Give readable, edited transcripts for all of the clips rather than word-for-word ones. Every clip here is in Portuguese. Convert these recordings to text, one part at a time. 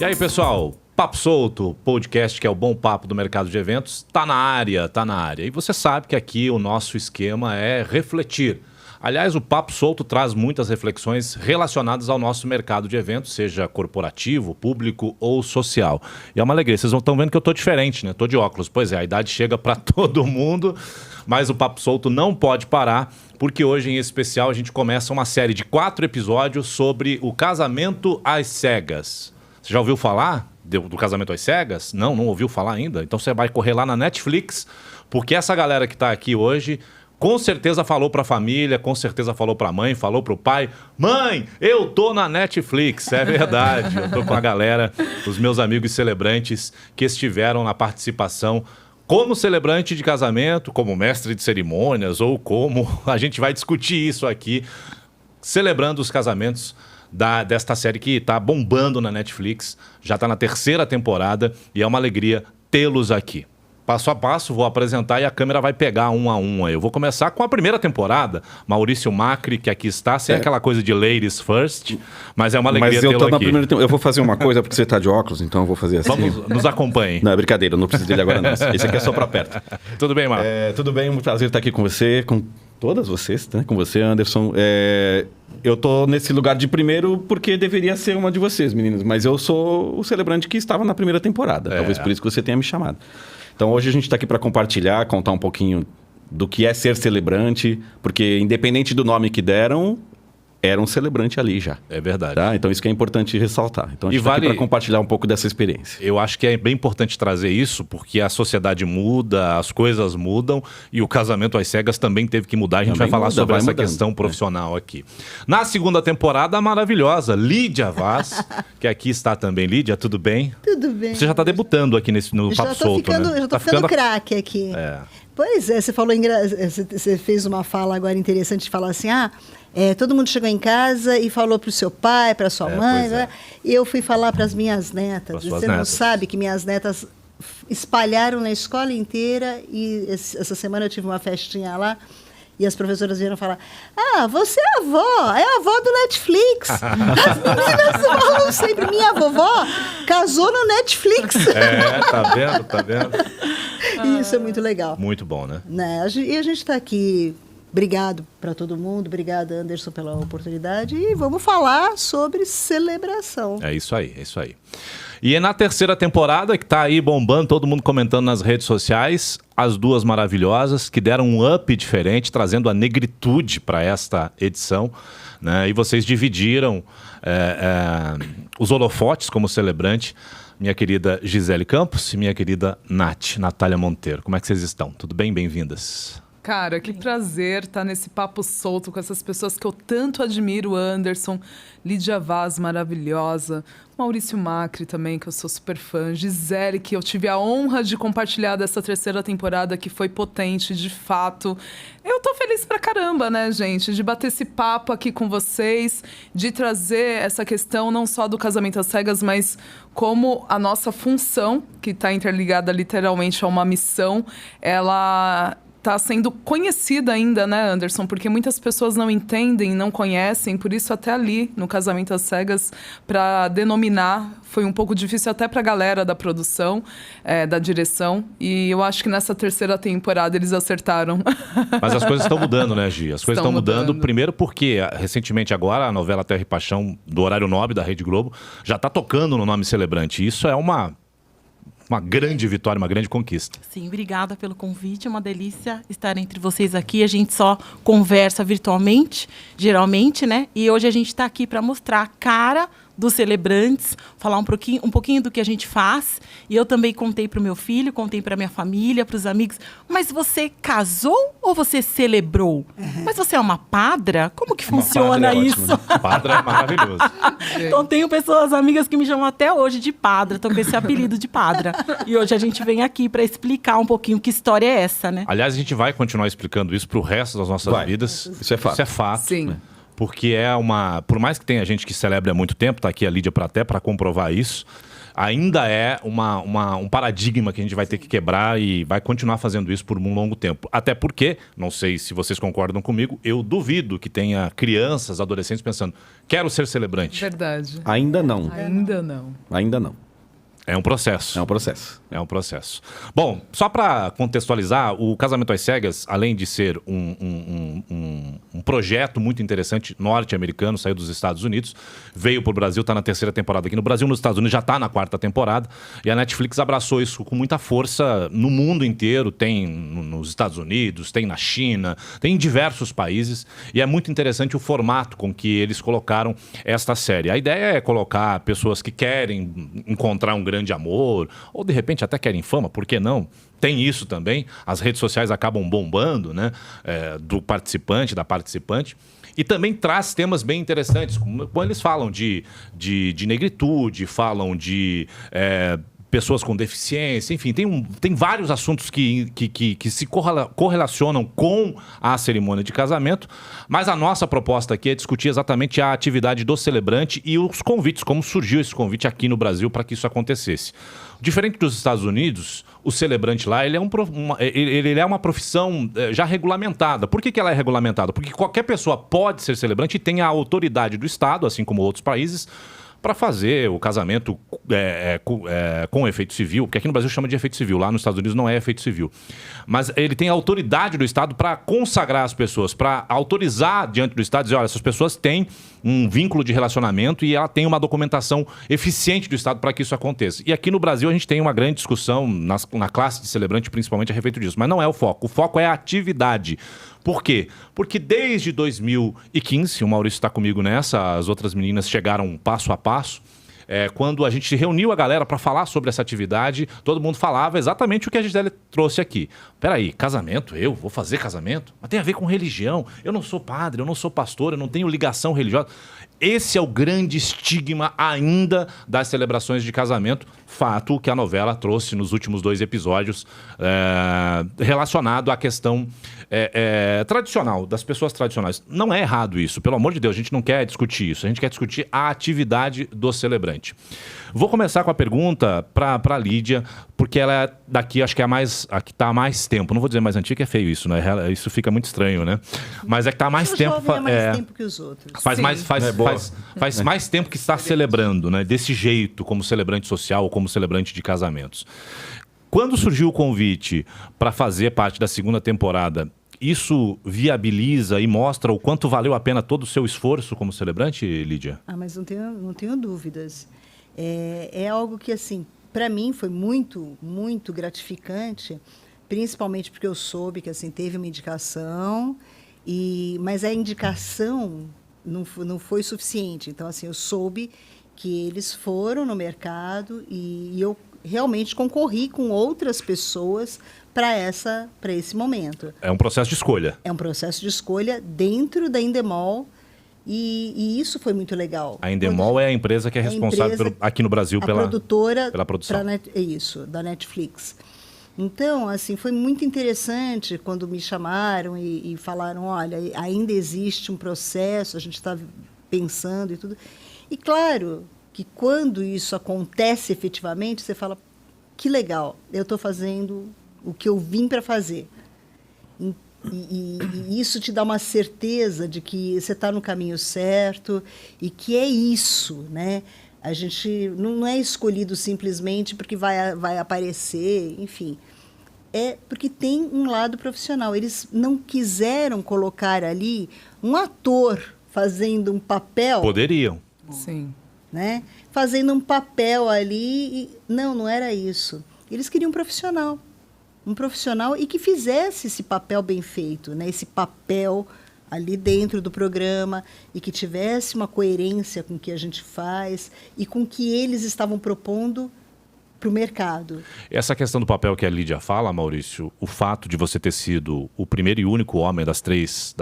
aí, pessoal? Papo Solto, podcast que é o bom papo do mercado de eventos, tá na área. E você sabe que aqui o nosso esquema é refletir. Aliás, o Papo Solto traz muitas reflexões relacionadas ao nosso mercado de eventos, seja corporativo, público ou social. E é uma alegria. Vocês estão vendo que eu tô diferente, né? Tô de óculos. Pois é, a idade chega para todo mundo, mas o Papo Solto não pode parar, porque hoje, em especial, a gente começa uma série de 4 episódios sobre o casamento às cegas. Você já ouviu falar do casamento às cegas? Não ouviu falar ainda? Então você vai correr lá na Netflix, porque essa galera que está aqui hoje com certeza falou para a família, com certeza falou para a mãe, falou para o pai. Mãe, eu tô na Netflix. É verdade, eu tô com a galera, os meus amigos celebrantes que estiveram na participação como celebrante de casamento, como mestre de cerimônias, ou como a gente vai discutir isso aqui, celebrando os casamentos desta série que está bombando na Netflix, já está na 3ª temporada e é uma alegria tê-los aqui. Passo a passo, vou apresentar e a câmera vai pegar um a um. Eu vou começar com a primeira temporada, Maurício Macri, que aqui está, sem aquela coisa de ladies first, mas é uma alegria tê-lo aqui. Eu vou fazer uma coisa, porque você está de óculos, então eu vou fazer assim. Vamos, nos acompanhe. Não, é brincadeira, não preciso dele agora não. Esse aqui é só para perto. Tudo bem, Marco? Tudo bem, um prazer estar aqui com você, com todas vocês, né? Com você, Anderson. Eu tô nesse lugar de primeiro porque deveria ser uma de vocês, meninos, mas eu sou o celebrante que estava na primeira temporada, talvez por isso que você tenha me chamado. Então hoje a gente está aqui para compartilhar, contar um pouquinho do que é ser celebrante, porque independente do nome que deram, era um celebrante ali já. É verdade. Tá? Então isso que é importante ressaltar. Então a gente está aqui para compartilhar um pouco dessa experiência. Eu acho que é bem importante trazer isso, porque a sociedade muda, as coisas mudam e o casamento às cegas também teve que mudar. A gente vai falar sobre essa questão profissional aqui. Na 2ª temporada, a maravilhosa Lídia Vaz, que aqui está também. Lídia, tudo bem? Tudo bem. Você já está debutando aqui no Papo Solto, né? Eu já estou ficando craque aqui. Pois é, você fez uma fala agora interessante de falar assim, todo mundo chegou em casa e falou para o seu pai, para sua mãe, né? E eu fui falar para as minhas netas. Você não sabe que minhas netas espalharam na escola inteira e essa semana eu tive uma festinha lá e as professoras vieram falar, você é a avó do Netflix. As meninas falam sempre, minha vovó casou no Netflix. Tá vendo? Isso é muito legal. Muito bom, né? E a gente está aqui. Obrigado para todo mundo, obrigada, Anderson, pela oportunidade. E vamos falar sobre celebração. É isso aí. E é na 3ª temporada, que está aí bombando, todo mundo comentando nas redes sociais, as duas maravilhosas, que deram um up diferente, trazendo a negritude para esta edição, né? E vocês dividiram os holofotes como celebrante, minha querida Gisele Campos e minha querida Natália Monteiro. Como é que vocês estão? Tudo bem? Bem-vindas. Cara, que prazer estar nesse papo solto com essas pessoas que eu tanto admiro, Anderson, Lídia Vaz, maravilhosa, Maurício Macri também, que eu sou super fã, Gisele, que eu tive a honra de compartilhar dessa 3ª temporada, que foi potente, de fato. Eu tô feliz pra caramba, né, gente, de bater esse papo aqui com vocês, de trazer essa questão não só do casamento às cegas, mas como a nossa função, que está interligada literalmente a uma missão, ela está sendo conhecida ainda, né, Anderson? Porque muitas pessoas não entendem, não conhecem, por isso até ali, no Casamento às Cegas, para denominar, foi um pouco difícil até para a galera da produção, da direção, e eu acho que nessa 3ª temporada eles acertaram. Mas as coisas estão mudando, né, Gi? As coisas estão mudando, primeiro porque, recentemente agora, a novela Terra e Paixão, do horário nobre da Rede Globo, já está tocando no nome celebrante. Isso é uma grande vitória, uma grande conquista. Sim, obrigada pelo convite, é uma delícia estar entre vocês aqui. A gente só conversa virtualmente, geralmente, né? E hoje a gente está aqui para mostrar a cara dos celebrantes, falar um pouquinho do que a gente faz. E eu também contei para o meu filho, contei para minha família, para os amigos. Mas você casou ou você celebrou? Mas você é uma padra? Como que funciona isso? Ótimo. Padra é maravilhoso. Então tenho pessoas, amigas que me chamam até hoje de padra, estão com esse apelido de padra. E hoje a gente vem aqui para explicar um pouquinho que história é essa, né? Aliás, a gente vai continuar explicando isso para o resto das nossas vidas. Isso é fato. Isso é fato. Sim. Né? Porque por mais que tenha gente que celebra há muito tempo, tá aqui a Lídia para comprovar isso, ainda é um paradigma que a gente vai ter que quebrar e vai continuar fazendo isso por um longo tempo. Até porque, não sei se vocês concordam comigo, eu duvido que tenha crianças, adolescentes pensando, quero ser celebrante. Verdade. Ainda não. Ainda não. Ainda não. É um processo. É um processo. É um processo. Bom, só para contextualizar, o Casamento às Cegas, além de ser um projeto muito interessante norte-americano, saiu dos Estados Unidos, veio para o Brasil, está na 3ª temporada aqui no Brasil, nos Estados Unidos já está na 4ª temporada, e a Netflix abraçou isso com muita força no mundo inteiro, tem nos Estados Unidos, tem na China, tem em diversos países, e é muito interessante o formato com que eles colocaram esta série. A ideia é colocar pessoas que querem encontrar um grande amor, ou de repente até querem fama, por que não? Tem isso também, as redes sociais acabam bombando, né? Do participante, da participante. E também traz temas bem interessantes, como eles falam de negritude, falam de pessoas com deficiência, enfim, tem vários assuntos que se correlacionam com a cerimônia de casamento, mas a nossa proposta aqui é discutir exatamente a atividade do celebrante e os convites, como surgiu esse convite aqui no Brasil para que isso acontecesse. Diferente dos Estados Unidos, o celebrante lá, ele é uma profissão já regulamentada. Por que ela é regulamentada? Porque qualquer pessoa pode ser celebrante e tem a autoridade do Estado, assim como outros países, para fazer o casamento com efeito civil, porque aqui no Brasil chama de efeito civil, lá nos Estados Unidos não é efeito civil. Mas ele tem a autoridade do Estado para consagrar as pessoas, para autorizar diante do Estado, dizer, olha, essas pessoas têm um vínculo de relacionamento e ela tem uma documentação eficiente do Estado para que isso aconteça. E aqui no Brasil a gente tem uma grande discussão na classe de celebrante, principalmente a respeito disso, mas não é o foco. O foco é a atividade. Por quê? Porque desde 2015, o Maurício está comigo nessa, as outras meninas chegaram passo a passo, quando a gente reuniu a galera para falar sobre essa atividade, todo mundo falava exatamente o que a Gisele trouxe aqui. Peraí, casamento? Eu vou fazer casamento? Mas tem a ver com religião. Eu não sou padre, eu não sou pastor, eu não tenho ligação religiosa. Esse é o grande estigma ainda das celebrações de casamento, fato que a novela trouxe nos últimos 2 episódios relacionado à questão tradicional, das pessoas tradicionais. Não é errado isso, pelo amor de Deus, a gente não quer discutir isso, a gente quer discutir a atividade do celebrante. Vou começar com a pergunta para a Lídia, porque ela é daqui, acho que é a que está há mais tempo. Não vou dizer mais antiga, que é feio isso, né? Isso fica muito estranho, né? Mas é que está há mais tempo. Mais tempo que os outros. Faz mais tempo que está celebrando, né? Desse jeito, como celebrante social ou como celebrante de casamentos. Quando surgiu o convite para fazer parte da 2ª temporada, isso viabiliza e mostra o quanto valeu a pena todo o seu esforço como celebrante, Lídia? Mas não tenho dúvidas. É algo que, assim, para mim foi muito, muito gratificante, principalmente porque eu soube que, assim, teve uma indicação, mas a indicação não foi suficiente. Então, assim, eu soube que eles foram no mercado e eu realmente concorri com outras pessoas para esse momento. É um processo de escolha. É um processo de escolha dentro da Endemol e isso foi muito legal. A Endemol é a empresa que é responsável aqui no Brasil pela produção. Da Netflix. Então, assim, foi muito interessante quando me chamaram e falaram, olha, ainda existe um processo, a gente está pensando e tudo. E claro que quando isso acontece efetivamente, você fala, que legal, eu estou fazendo o que eu vim para fazer. E isso te dá uma certeza de que você está no caminho certo e que é isso, né? A gente não é escolhido simplesmente porque vai aparecer, enfim. É porque tem um lado profissional. Eles não quiseram colocar ali um ator fazendo um papel. Poderiam. Sim. Né? Fazendo um papel ali. Não era isso. Eles queriam um profissional. Um profissional e que fizesse esse papel bem feito, né? Esse papel ali dentro do programa e que tivesse uma coerência com o que a gente faz e com o que eles estavam propondo para o mercado. Essa questão do papel que a Lídia fala, Maurício, o fato de você ter sido o primeiro e único homem das três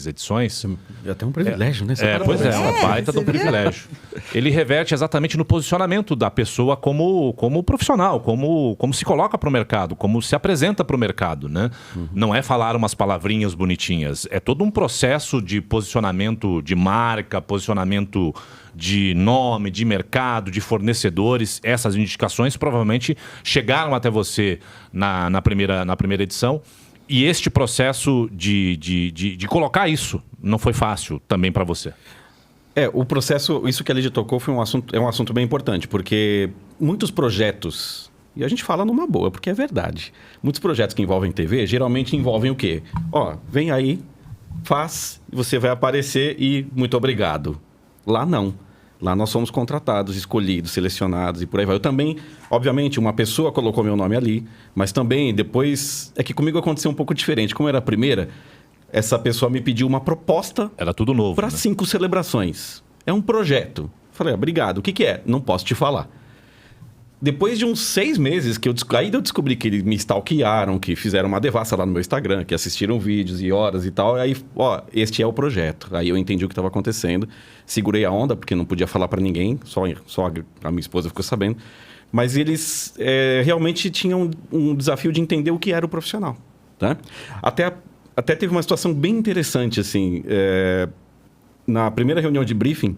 edições... É até um privilégio, né? Pois é, uma baita de um privilégio. ele reverte exatamente no posicionamento da pessoa como profissional, como se coloca para o mercado, como se apresenta para o mercado, né? Não é falar umas palavrinhas bonitinhas, é todo um processo de posicionamento de marca, posicionamento de nome, de mercado, de fornecedores. Essas indicações provavelmente chegaram até você na primeira edição. E este processo de colocar isso não foi fácil também para você? O processo, isso que a Lídia tocou é um assunto bem importante, porque muitos projetos, e a gente fala numa boa, porque é verdade, muitos projetos que envolvem TV, geralmente envolvem o quê? Vem aí, faz, você vai aparecer e muito obrigado. Lá não. Lá nós somos contratados, escolhidos, selecionados e por aí vai. Eu também, obviamente, uma pessoa colocou meu nome ali, mas também depois... É que comigo aconteceu um pouco diferente. Como era a primeira, essa pessoa me pediu uma proposta... Era tudo novo, para 5 celebrações. É um projeto. Falei, obrigado. O que é? Não posso te falar. Depois de uns 6 meses, aí eu descobri que eles me stalkearam, que fizeram uma devassa lá no meu Instagram, que assistiram vídeos e horas e tal. Aí, este é o projeto. Aí eu entendi o que estava acontecendo. Segurei a onda, porque não podia falar para ninguém. Só a minha esposa ficou sabendo. Mas eles realmente tinham um desafio de entender o que era o profissional. Tá? Até teve uma situação bem interessante, assim. Na primeira reunião de briefing,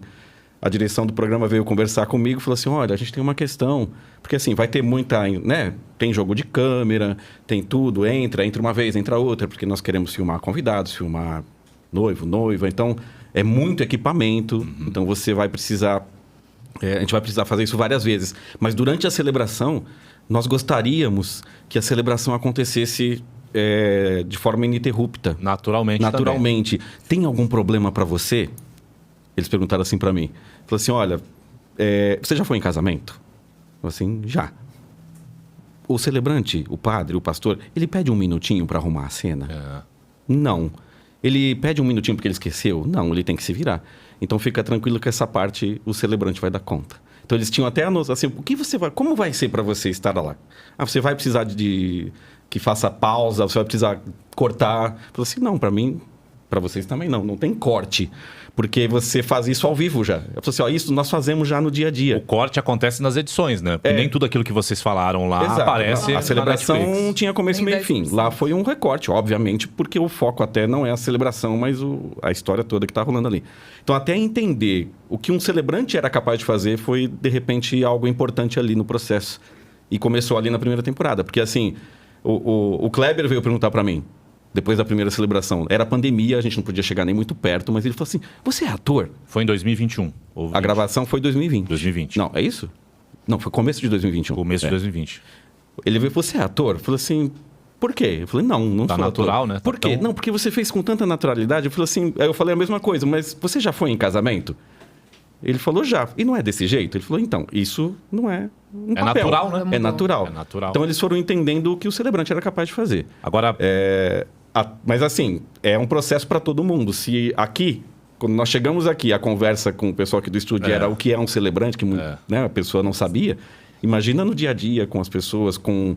a direção do programa veio conversar comigo e falou assim, olha, a gente tem uma questão, porque assim, vai ter muita, né? Tem jogo de câmera, tem tudo, entra uma vez, entra outra, porque nós queremos filmar convidados, filmar noivo, noiva, então é muito equipamento, então você vai precisar, a gente vai precisar fazer isso várias vezes. Mas durante a celebração, nós gostaríamos que a celebração acontecesse de forma ininterrupta. Naturalmente. Tem algum problema para você? Eles perguntaram assim para mim. Falaram assim, olha, você já foi em casamento? Eu falei assim, já. O celebrante, o padre, o pastor, ele pede um minutinho para arrumar a cena? Não. Ele pede um minutinho porque ele esqueceu? Não, ele tem que se virar. Então fica tranquilo que essa parte o celebrante vai dar conta. Então eles tinham até assim, como vai ser para você estar lá? Você vai precisar de que faça pausa, você vai precisar cortar? Eu falei assim, não, para mim, para vocês também não tem corte. Porque você faz isso ao vivo já. Eu falei assim, isso nós fazemos já no dia a dia. O corte acontece nas edições, né? Porque nem tudo aquilo que vocês falaram lá aparece. A celebração tinha começo, meio e fim. Lá foi um recorte, obviamente, porque o foco até não é a celebração, mas a história toda que está rolando ali. Então, até entender o que um celebrante era capaz de fazer foi, de repente, algo importante ali no processo. E começou ali na primeira temporada. Porque, assim, o Kleber veio perguntar para mim, depois da primeira celebração. Era pandemia, a gente não podia chegar nem muito perto, mas ele falou assim, você é ator? Foi em 2021. A gravação foi em 2020. 2020. Não, é isso? Não, foi começo de 2021. Começo de 2020. Ele veio, você é ator? Eu falei assim, por quê? Eu falei, não sou natural, ator. Né? Por quê? Não, porque você fez com tanta naturalidade. Eu falei assim, eu falei a mesma coisa, mas você já foi em casamento? Ele falou, já. E não é desse jeito? Ele falou, então, isso não é um papel. Natural, né? É natural. É natural. Então, eles foram entendendo o que o celebrante era capaz de fazer. Agora... Mas assim, é um processo para todo mundo. Se aqui, quando nós chegamos aqui, a conversa com o pessoal aqui do estúdio era o que é um celebrante, que né, a pessoa não sabia. Imagina no dia a dia com as pessoas, com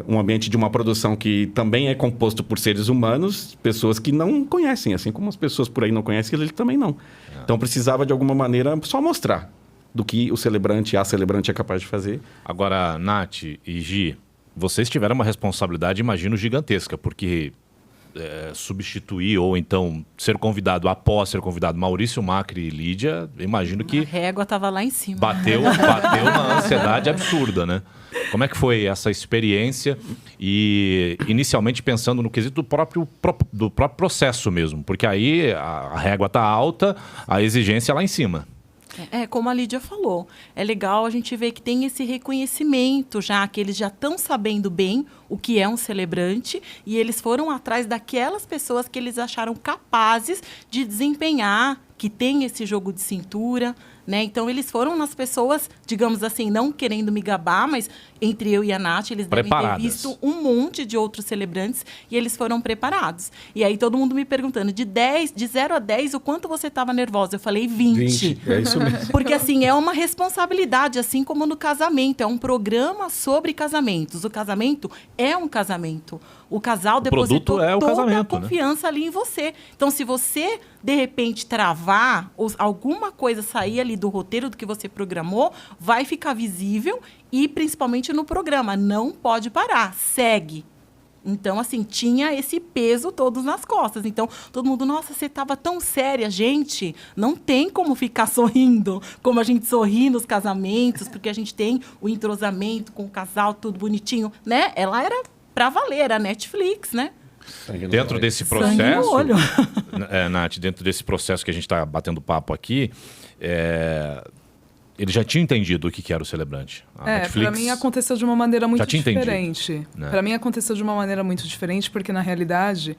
um ambiente de uma produção que também é composto por seres humanos, pessoas que não conhecem, assim como as pessoas por aí não conhecem, ele também não. Então precisava de alguma maneira só mostrar do que a celebrante é capaz de fazer. Agora, Nath e Gi, vocês tiveram uma responsabilidade, imagino, gigantesca, porque substituir ou então ser convidado após ser convidado Maurício Macri e Lídia, imagino que... A régua estava lá em cima. Bateu na ansiedade absurda, né? Como é que foi essa experiência? E inicialmente pensando no quesito do próprio processo mesmo, porque aí a régua está alta, a exigência é lá em cima. Como a Lídia falou, é legal a gente ver que tem esse reconhecimento já, que eles já estão sabendo bem o que é um celebrante e eles foram atrás daquelas pessoas que eles acharam capazes de desempenhar, que tem esse jogo de cintura, né? Então, eles foram nas pessoas, digamos assim, não querendo me gabar, mas entre eu e a Nath, eles devem ter visto um monte de outros celebrantes e eles foram preparados. E aí, todo mundo me perguntando, de 0 a 10, o quanto você estava nervosa? Eu falei 20. É isso mesmo. Porque, assim, é uma responsabilidade, assim como no casamento. É um programa sobre casamentos. O casamento é um casamento. O casal depositou produto é o toda casamento, a confiança ali em você. Então, se você, de repente, travar, ou alguma coisa sair ali do roteiro do que você programou, vai ficar visível e, principalmente, no programa. Não pode parar. Segue. Então, assim, tinha esse peso todo nas costas. Então, todo mundo, nossa, você estava tão séria. Gente, não tem como ficar sorrindo como a gente sorri nos casamentos, porque a gente tem o entrosamento com o casal, tudo bonitinho, né? Ela era pra valer, a Netflix, né? Dentro desse Sangue no processo, olho. Nath, dentro desse processo que a gente está batendo papo aqui, ele já tinha entendido o que era o Celebrante. Para mim aconteceu de uma maneira muito diferente. Né? Para mim aconteceu de uma maneira muito diferente, porque na realidade,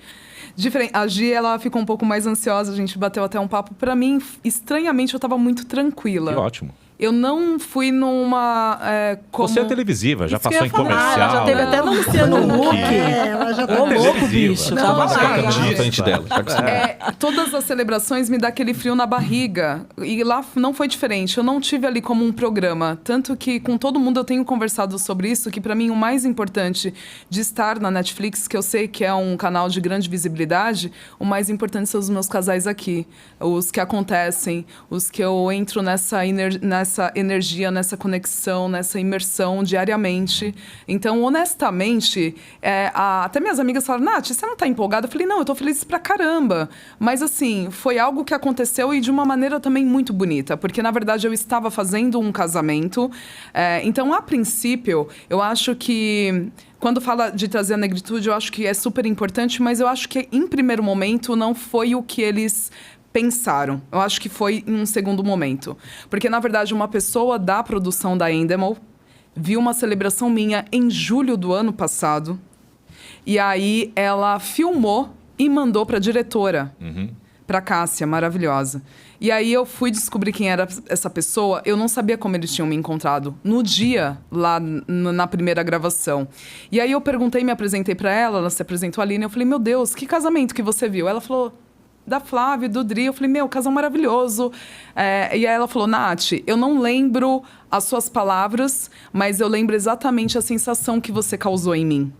a Gi, ela ficou um pouco mais ansiosa, a gente bateu até um papo. Para mim, estranhamente, eu estava muito tranquila. Que ótimo. Eu não fui numa... Você é televisiva, já Isso que passou eu em ia falar, comercial. ela já teve até no Luciano Huck. Ela já tá Ô, louco, televisiva. bicho. Não, Tava mas lá. é Na frente dela. Tá acostumado. Todas as celebrações me dá aquele frio na barriga. E lá não foi diferente. Eu não tive ali como um programa. Tanto que com todo mundo eu tenho conversado sobre isso, que para mim o mais importante de estar na Netflix, que eu sei que é um canal de grande visibilidade, o mais importante são os meus casais aqui. Os que acontecem, os que eu entro nessa energia, nessa conexão, nessa imersão diariamente. Então, honestamente, até minhas amigas falaram, Nath, você não tá empolgada? Eu falei, não, eu tô feliz pra caramba. Mas, assim, foi algo que aconteceu e de uma maneira também muito bonita, porque, na verdade, eu estava fazendo um casamento. Então, a princípio, eu acho que... Quando fala de trazer a negritude, eu acho que é super importante, mas eu acho que, em primeiro momento, não foi o que eles... pensaram. Eu acho que foi em um segundo momento. Porque, na verdade, uma pessoa da produção da Endemol viu uma celebração minha em julho do ano passado. E aí ela filmou e mandou para a diretora, para Cássia, maravilhosa. E aí eu fui descobrir quem era essa pessoa. Eu não sabia como eles tinham me encontrado no dia, lá na primeira gravação. E aí eu perguntei, me apresentei para ela se apresentou ali, e eu falei, meu Deus, que casamento que você viu? Ela falou... da Flávia, do Dri. Eu falei, casal maravilhoso. E aí ela falou, Nath, eu não lembro as suas palavras, mas eu lembro exatamente a sensação que você causou em mim.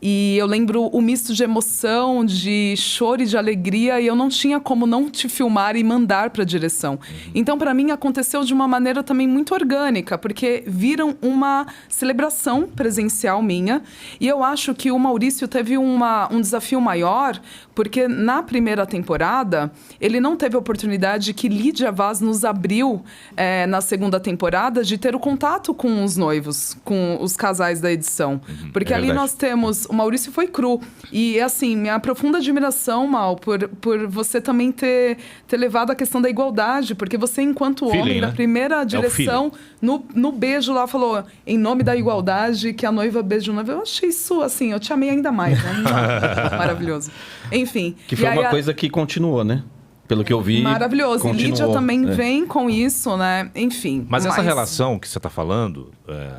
E eu lembro o misto de emoção, de choro e de alegria, e eu não tinha como não te filmar e mandar para a direção. Então, para mim, aconteceu de uma maneira também muito orgânica, porque viram uma celebração presencial minha, e eu acho que o Maurício teve um desafio maior, porque na primeira temporada, ele não teve a oportunidade que Lídia Vaz nos abriu na segunda temporada de ter o contato com os noivos, com os casais da edição. Porque ali nós temos... O Maurício foi cru. E, assim, minha profunda admiração, Mal, por você também ter levado a questão da igualdade. Porque você, enquanto homem, na primeira direção, no beijo lá, falou em nome da igualdade, que a noiva beija o noivo. Eu achei isso, assim, eu te amei ainda mais. Né? Maravilhoso. Enfim. Que foi uma coisa que continuou, né? Pelo que eu vi. Maravilhoso. E Lídia também vem com isso, né? Enfim. Mas essa relação que você está falando,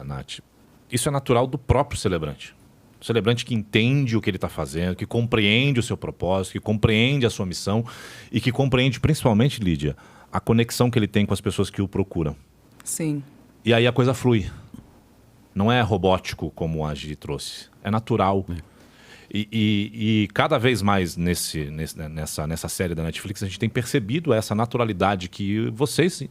Nath, isso é natural do próprio celebrante. O celebrante que entende o que ele está fazendo, que compreende o seu propósito, que compreende a sua missão e que compreende, principalmente, Lídia, a conexão que ele tem com as pessoas que o procuram. Sim. E aí a coisa flui. Não é robótico, como a Gi trouxe. É natural. E cada vez mais nessa série da Netflix, a gente tem percebido essa naturalidade que vocês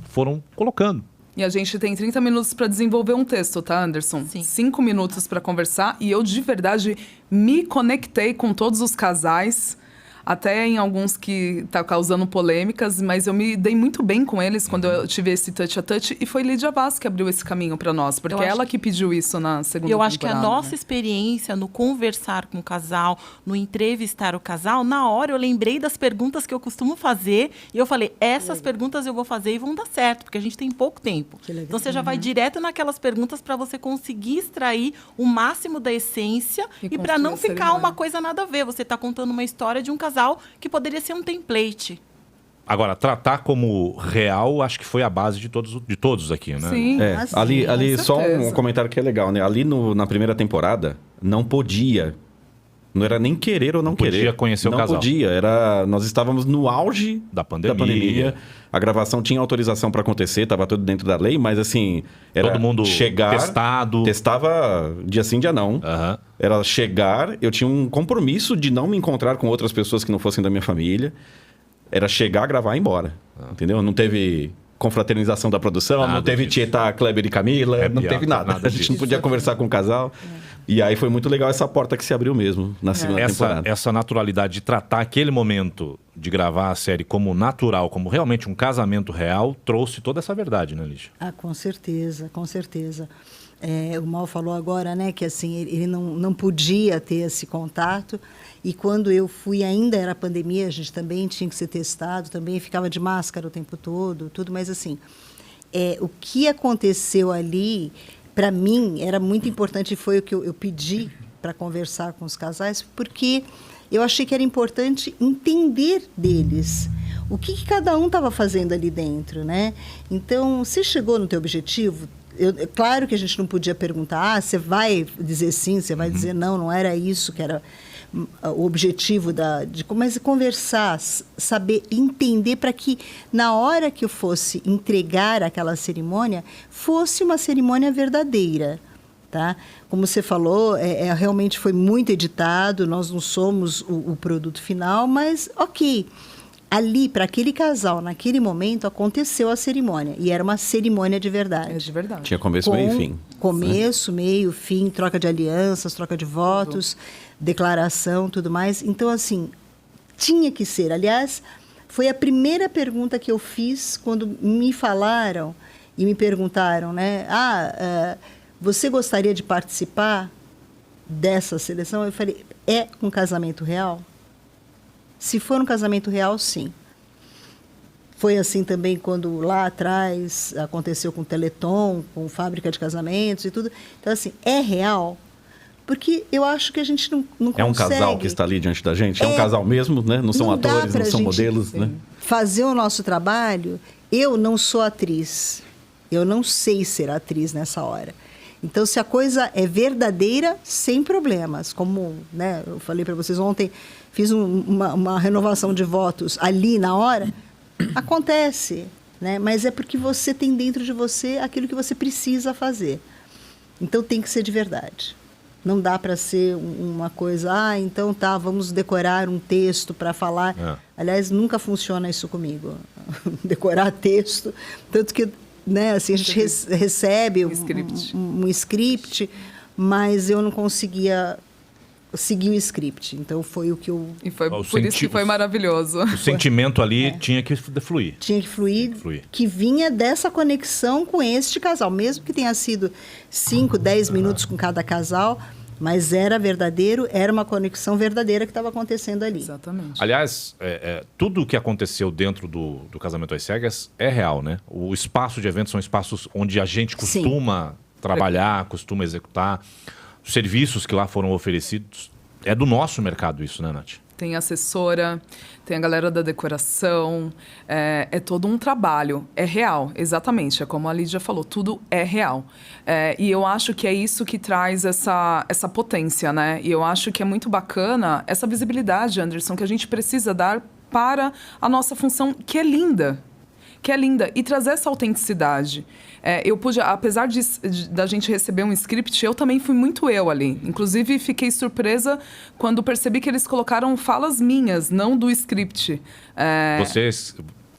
foram colocando. E a gente tem 30 minutos para desenvolver um texto, tá, Anderson? Sim. 5 minutos para conversar. E eu, de verdade, me conectei com todos os casais. Até em alguns que tá causando polêmicas, mas eu me dei muito bem com eles quando eu tive esse touch a touch. E foi Lídia Vaz que abriu esse caminho para nós, porque é ela que pediu isso na segunda temporada. Eu acho que a nossa experiência no conversar com o casal, no entrevistar o casal, na hora eu lembrei das perguntas que eu costumo fazer e eu falei, essas perguntas eu vou fazer e vão dar certo, porque a gente tem pouco tempo. Então você já vai direto naquelas perguntas para você conseguir extrair o máximo da essência e para não ficar uma coisa nada a ver. Você está contando uma história de um casal que poderia ser um template. Agora, tratar como real, acho que foi a base de todos aqui, né? Sim. Ali só um comentário que é legal, né? Ali na primeira temporada, não Não era nem querer ou não querer. Podia conhecer o casal. Não podia. Nós estávamos no auge da pandemia. A gravação tinha autorização para acontecer, estava tudo dentro da lei, mas assim... Era todo mundo chegar, testado. Testava dia sim, dia não. Uhum. Era chegar, eu tinha um compromisso de não me encontrar com outras pessoas que não fossem da minha família. Era chegar, gravar e ir embora. Entendeu? Não teve confraternização da produção, não teve Tietá, Kleber e Camila, não teve nada. A gente não podia conversar com o casal. E aí foi muito legal essa porta que se abriu mesmo na segunda temporada. Essa naturalidade de tratar aquele momento de gravar a série como natural, como realmente um casamento real, trouxe toda essa verdade, né, Lígia? Ah, com certeza, com certeza. O Mal falou agora, né, que assim, ele não podia ter esse contato. E quando eu fui, ainda era pandemia, a gente também tinha que ser testado, também ficava de máscara o tempo todo, tudo. Mas assim, o que aconteceu ali, para mim, era muito importante, e foi o que eu pedi para conversar com os casais, porque eu achei que era importante entender deles. O que cada um estava fazendo ali dentro, né? Então, se chegou no teu objetivo... claro que a gente não podia perguntar, você vai dizer sim, você vai dizer não, não era isso que era o objetivo mas conversar, saber entender, para que na hora que eu fosse entregar aquela cerimônia, fosse uma cerimônia verdadeira. Tá? Como você falou, realmente foi muito editado, nós não somos o produto final, mas ok. Ali, para aquele casal, naquele momento, aconteceu a cerimônia. E era uma cerimônia de verdade. É de verdade. Tinha começo, meio e fim. Começo, meio, fim, troca de alianças, troca de votos, declaração, tudo mais. Então, assim, tinha que ser. Aliás, foi a primeira pergunta que eu fiz quando me falaram e me perguntaram, né? Você gostaria de participar dessa seleção? Eu falei, é um casamento real? Se for um casamento real, sim. Foi assim também quando lá atrás aconteceu com o Teleton, com Fábrica de Casamentos e tudo. Então, assim, é real? Porque eu acho que a gente não consegue... É um casal que está ali diante da gente? É um casal mesmo, né? Não são atores, não são modelos, né? Fazer o nosso trabalho, eu não sou atriz. Eu não sei ser atriz nessa hora. Então, se a coisa é verdadeira, sem problemas. Como, né, eu falei para vocês ontem, fiz uma renovação de votos ali na hora, acontece, né? Mas é porque você tem dentro de você aquilo que você precisa fazer. Então, tem que ser de verdade. Não dá para ser uma coisa, então tá, vamos decorar um texto para falar. Aliás, nunca funciona isso comigo. Decorar texto. Tanto que, né, assim, a gente recebe um script, mas eu não conseguia seguir o script. Então, foi o que eu... E foi por isso que foi maravilhoso. O sentimento ali tinha que fluir. Tinha que fluir, que vinha dessa conexão com este casal. Mesmo que tenha sido 5, 10 minutos com cada casal, mas era verdadeiro, era uma conexão verdadeira que estava acontecendo ali. Exatamente. Aliás, tudo o que aconteceu dentro do Casamento às Cegas é real, né? O espaço de eventos são espaços onde a gente costuma trabalhar, costuma executar. Os serviços que lá foram oferecidos. É do nosso mercado isso, né, Nath? Tem assessora, tem a galera da decoração, é todo um trabalho, é real, exatamente, é como a Lídia falou, tudo é real. E eu acho que é isso que traz essa potência, né? E eu acho que é muito bacana essa visibilidade, Anderson, que a gente precisa dar para a nossa função, que é linda, e trazer essa autenticidade. Eu pude, apesar da gente receber um script, eu também fui muito eu ali. Inclusive, fiquei surpresa quando percebi que eles colocaram falas minhas, não do script.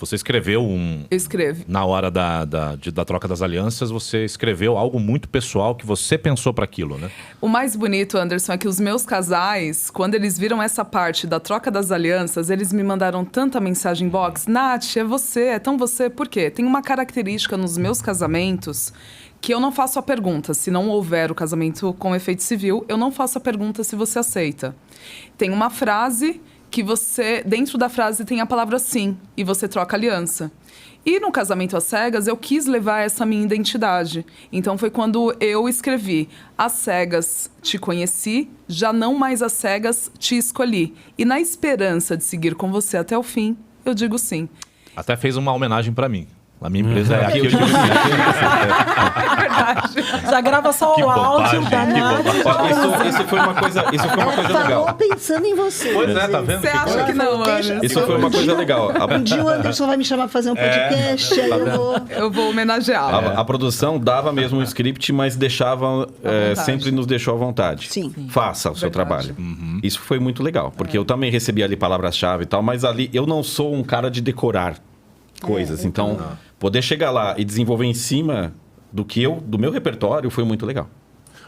Você escreveu Eu escrevi. Na hora da troca das alianças, você escreveu algo muito pessoal que você pensou para aquilo, né? O mais bonito, Anderson, é que os meus casais, quando eles viram essa parte da troca das alianças, eles me mandaram tanta mensagem inbox. Nath, é você, é tão você. Por quê? Tem uma característica nos meus casamentos que eu não faço a pergunta. Se não houver o casamento com efeito civil, eu não faço a pergunta se você aceita. Tem uma frase que você, dentro da frase, tem a palavra sim, e você troca aliança. E no Casamento às Cegas, eu quis levar essa minha identidade. Então, foi quando eu escrevi: às cegas te conheci, já não mais às cegas te escolhi. E na esperança de seguir com você até o fim, eu digo sim. Até fez uma homenagem para mim. A minha empresa é aqui. Já grava só o áudio da Nath. Isso foi uma coisa Ela legal. falou pensando em você. Pois é, tá vendo? Você acha que não, Anderson? Isso foi uma coisa legal. Um dia o Anderson vai me chamar pra fazer um podcast, aí eu vou... Eu vou homenageá-lo. A produção dava mesmo um script, mas deixava, sempre nos deixou à vontade. Sim. Faça o seu trabalho. Isso foi muito legal, porque eu também recebi ali palavras-chave e tal, mas ali eu não sou um cara de decorar coisas. Então, poder chegar lá e desenvolver em cima do meu repertório foi muito legal.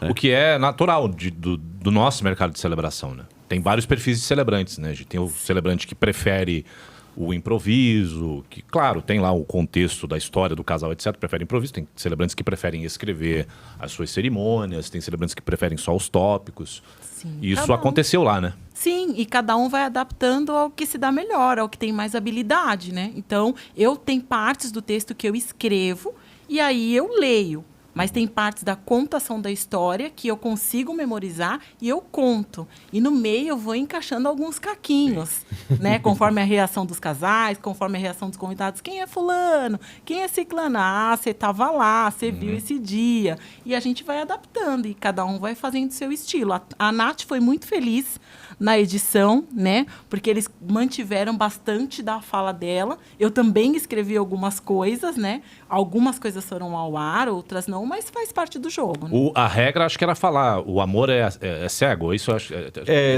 O que é natural do nosso mercado de celebração, né? Tem vários perfis de celebrantes, né? A gente tem o celebrante que prefere o improviso, que, claro, tem lá o contexto da história do casal, etc. Prefere improviso. Tem celebrantes que preferem escrever as suas cerimônias, tem celebrantes que preferem só os tópicos. Sim. E isso aconteceu lá, né? Sim, e cada um vai adaptando ao que se dá melhor, ao que tem mais habilidade, né? Então, eu tenho partes do texto que eu escrevo e aí eu leio. Mas tem partes da contação da história que eu consigo memorizar e eu conto. E no meio eu vou encaixando alguns caquinhos, né? Conforme a reação dos casais, conforme a reação dos convidados. Quem é fulano? Quem é ciclana? Ah, você estava lá, você viu esse dia. E a gente vai adaptando e cada um vai fazendo o seu estilo. A Nath foi muito feliz na edição, né? Porque eles mantiveram bastante da fala dela. Eu também escrevi algumas coisas, né? Algumas coisas foram ao ar, outras não, mas faz parte do jogo. Né? A regra, acho que era falar, o amor é cego. Isso eu acho.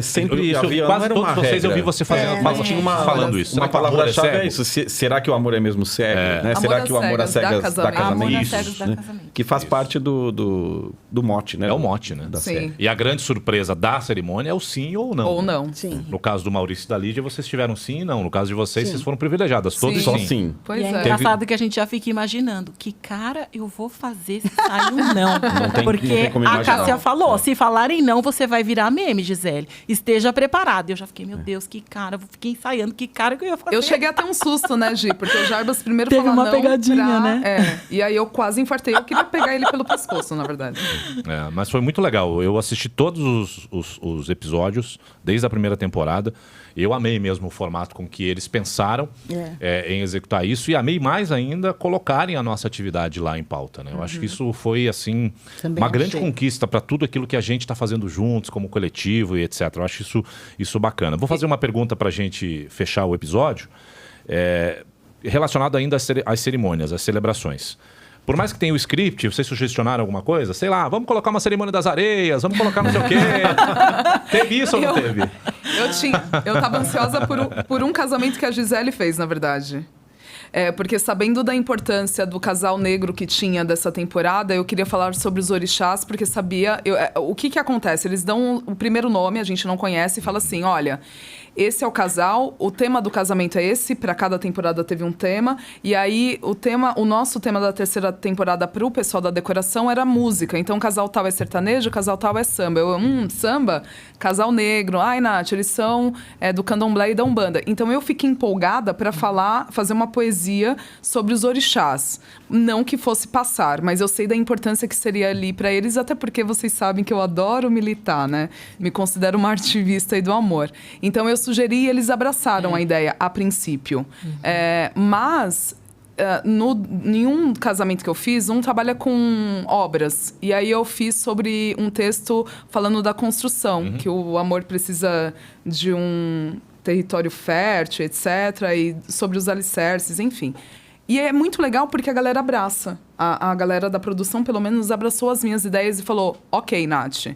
Sempre havia. Quase não era todos uma vocês regra. eu vi você fazendo, Mas tinha falando isso. Uma Será que o amor palavra-chave cego? é isso. Será que o amor é mesmo cego? Né? Será que o amor às cegas dá casamento? Amor às Isso, cegas dá né? casamento. Que faz parte do mote, né? É o mote, né? Da Sim. série. E a grande surpresa da cerimônia é o sim ou não. Ou não. Sim. No caso do Maurício e da Lídia, vocês tiveram sim e não. No caso de vocês, vocês foram privilegiadas. Todos Só sim. sim. Pois E é é. engraçado que a gente já fica imaginando que cara eu vou fazer se sair um não. Não Porque tem como a imaginar. Cássia falou, se falarem não, você vai virar meme, Gisele. Esteja preparada. Eu já fiquei, meu Deus, que cara. Eu fiquei ensaiando que cara que eu ia fazer. Eu cheguei a ter um susto, né, Gi? Porque o Jarbas primeiro Teve falou uma não pegadinha, né? E aí eu quase infartei. Eu queria pegar ele pelo pescoço, na verdade. Mas foi muito legal. Eu assisti todos os episódios, desde a primeira temporada. Eu amei mesmo o formato com que eles pensaram em executar isso. E amei mais ainda colocarem a nossa atividade lá em pauta. Né? Eu acho que isso foi, assim, Também uma grande achei. conquista para tudo aquilo que a gente está fazendo juntos, como coletivo e etc. Eu acho isso bacana. Vou fazer uma pergunta para a gente fechar o episódio, relacionado ainda às cerimônias, às celebrações. Por mais que tenha o script, vocês sugestionaram alguma coisa? Sei lá, vamos colocar uma cerimônia das areias, vamos colocar não sei o quê. Teve isso ou não teve? Eu tava ansiosa por um casamento que a Gisele fez, na verdade. Porque sabendo da importância do casal negro que tinha dessa temporada, eu queria falar sobre os orixás, porque sabia... o que acontece? Eles dão o primeiro nome, a gente não conhece, e fala assim, olha... Esse é o casal, o tema do casamento é esse, para cada temporada teve um tema. E aí, o nosso tema da terceira temporada para o pessoal da decoração era música. Então, casal tal é sertanejo, casal tal é samba. Samba? Casal negro. Ai, Nath, eles são do candomblé e da umbanda. Então, eu fiquei empolgada para fazer uma poesia sobre os orixás. Não que fosse passar, mas eu sei da importância que seria ali para eles, até porque vocês sabem que eu adoro militar, né? Me considero uma ativista aí do amor. Então, eu sugeri e eles abraçaram a ideia a princípio. Mas nenhum casamento que eu fiz, trabalha com obras. E aí eu fiz sobre um texto falando da construção, que o amor precisa de um território fértil, etc. E sobre os alicerces, enfim. E é muito legal porque a galera abraça. A galera da produção, pelo menos, abraçou as minhas ideias e falou, ok, Nath,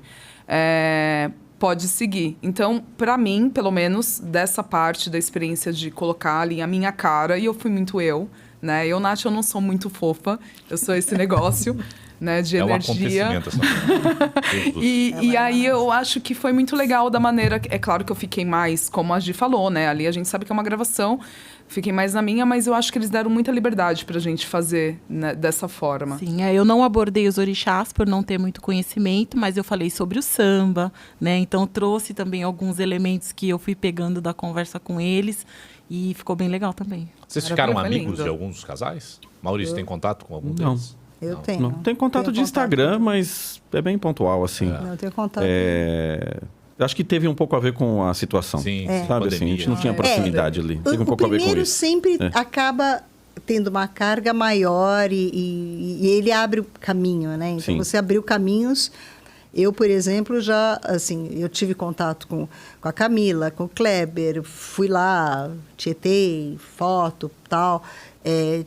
pode seguir. Então, para mim, pelo menos, dessa parte da experiência de colocar ali a minha cara, e eu fui muito eu, né? Eu, Nath, eu não sou muito fofa, eu sou esse negócio, né, de energia. Um acontecimento essa E aí eu acho que foi muito legal da maneira... É claro que eu fiquei mais, como a Gi falou, né? Ali a gente sabe que é uma gravação, fiquei mais na minha, mas eu acho que eles deram muita liberdade pra gente fazer, né, dessa forma. Sim, eu não abordei os orixás por não ter muito conhecimento, mas eu falei sobre o samba, né? Então trouxe também alguns elementos que eu fui pegando da conversa com eles e ficou bem legal também. Vocês ficaram Foi amigos lindo. de alguns dos casais? Maurício tem contato com algum deles? Eu Não. tenho. Não, tem contato Tenho de Instagram, mas é bem pontual, assim. Não, eu tenho contato. Eu acho que teve um pouco a ver com a situação. Sim, Sabe, assim, a gente não tinha proximidade ali. Teve um pouco a ver com primeiro isso. sempre acaba tendo uma carga maior e ele abre o caminho, né? Então, Sim. você abriu caminhos. Eu, por exemplo, já, assim, eu tive contato com a Camila, com o Kleber, fui lá, tietei, foto, tal.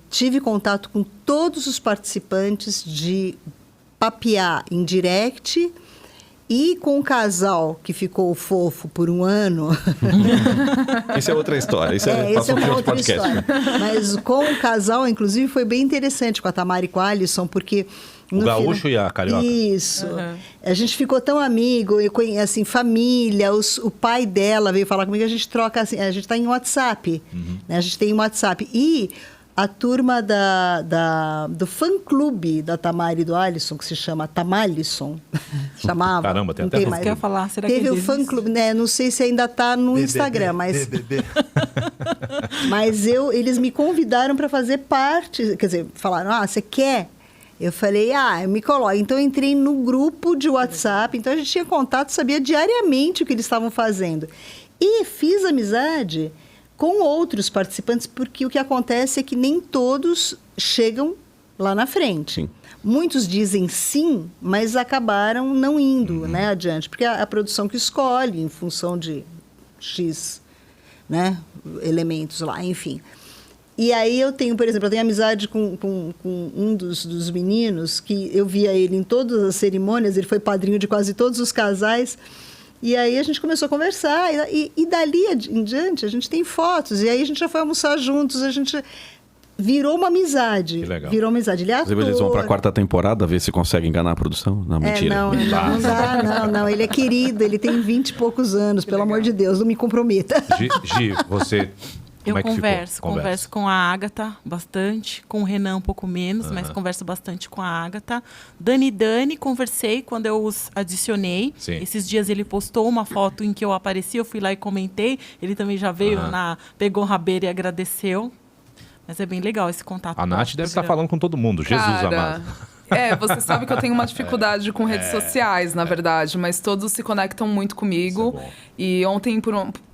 Tive contato com todos os participantes de papear em direct e com o casal que ficou fofo por um ano. Isso é outra história. Isso Essa é passou por uma outro outra história. Mas com o casal, inclusive, foi bem interessante com a Tamara e com a Alisson, porque... O gaúcho e a carioca. Isso. A gente ficou tão amigo, assim, família, o pai dela veio falar comigo, a gente troca, assim, a gente está em WhatsApp, né? A gente tem um WhatsApp. E a turma do fã-clube da Tamara e do Alisson, que se chama Tamalisson, chamava. Caramba, tem não até tem nome. mais. Quer falar? Será Teve que o existe? fã-clube, né? Não sei se ainda está no Instagram, mas... Mas eles me convidaram para fazer parte, quer dizer, falaram, você quer? Eu falei, eu me coloco. Então, eu entrei no grupo de WhatsApp. Então, a gente tinha contato, sabia diariamente o que eles estavam fazendo. E fiz amizade com outros participantes, porque o que acontece é que nem todos chegam lá na frente. Sim. Muitos dizem sim, mas acabaram não indo, né, adiante. Porque a produção que escolhe, em função de X, né, elementos lá, enfim... E aí eu tenho, por exemplo, amizade com um dos meninos, que eu via ele em todas as cerimônias, ele foi padrinho de quase todos os casais, e aí a gente começou a conversar, e dali em diante a gente tem fotos, e aí a gente já foi almoçar juntos, a gente virou uma amizade. Que legal. Virou uma amizade. Ele é ator. Eles vão para a 4ª temporada ver se consegue enganar a produção? Não, mentira. Não dá, não. Ele é querido, ele tem 20 e poucos anos, pelo amor de Deus, não me comprometa. Gi, você... Eu Como é que converso ficou? com a Ágata bastante, com o Renan um pouco menos, mas converso bastante com a Ágata. Dani, conversei quando eu os adicionei. Sim. Esses dias ele postou uma foto em que eu apareci, eu fui lá e comentei. Ele também já veio, pegou o rabeira e agradeceu. Mas é bem legal esse contato. A Nath deve estar falando com todo mundo. Jesus amado. Você sabe que eu tenho uma dificuldade com redes sociais, na verdade, mas todos se conectam muito comigo. Isso é bom. E ontem,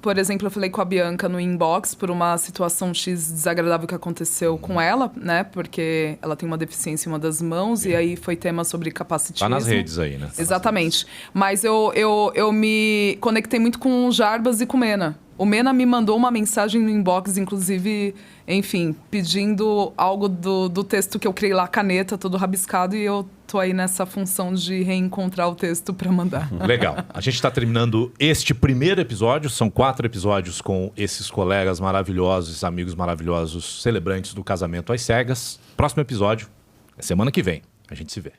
por exemplo, eu falei com a Bianca no inbox por uma situação X desagradável que aconteceu com ela, né? Porque ela tem uma deficiência em uma das mãos, e aí foi tema sobre capacitismo. Tá nas redes aí, né? Exatamente. Mas eu me conectei muito com o Jarbas e com o Mena. O Mena me mandou uma mensagem no inbox, inclusive, enfim, pedindo algo do texto que eu criei lá, caneta, todo rabiscado, e eu tô aí nessa função de reencontrar o texto para mandar. Legal. A gente está terminando este primeiro episódio. São 4 episódios com esses colegas maravilhosos, amigos maravilhosos, celebrantes do casamento às cegas. Próximo episódio é semana que vem. A gente se vê.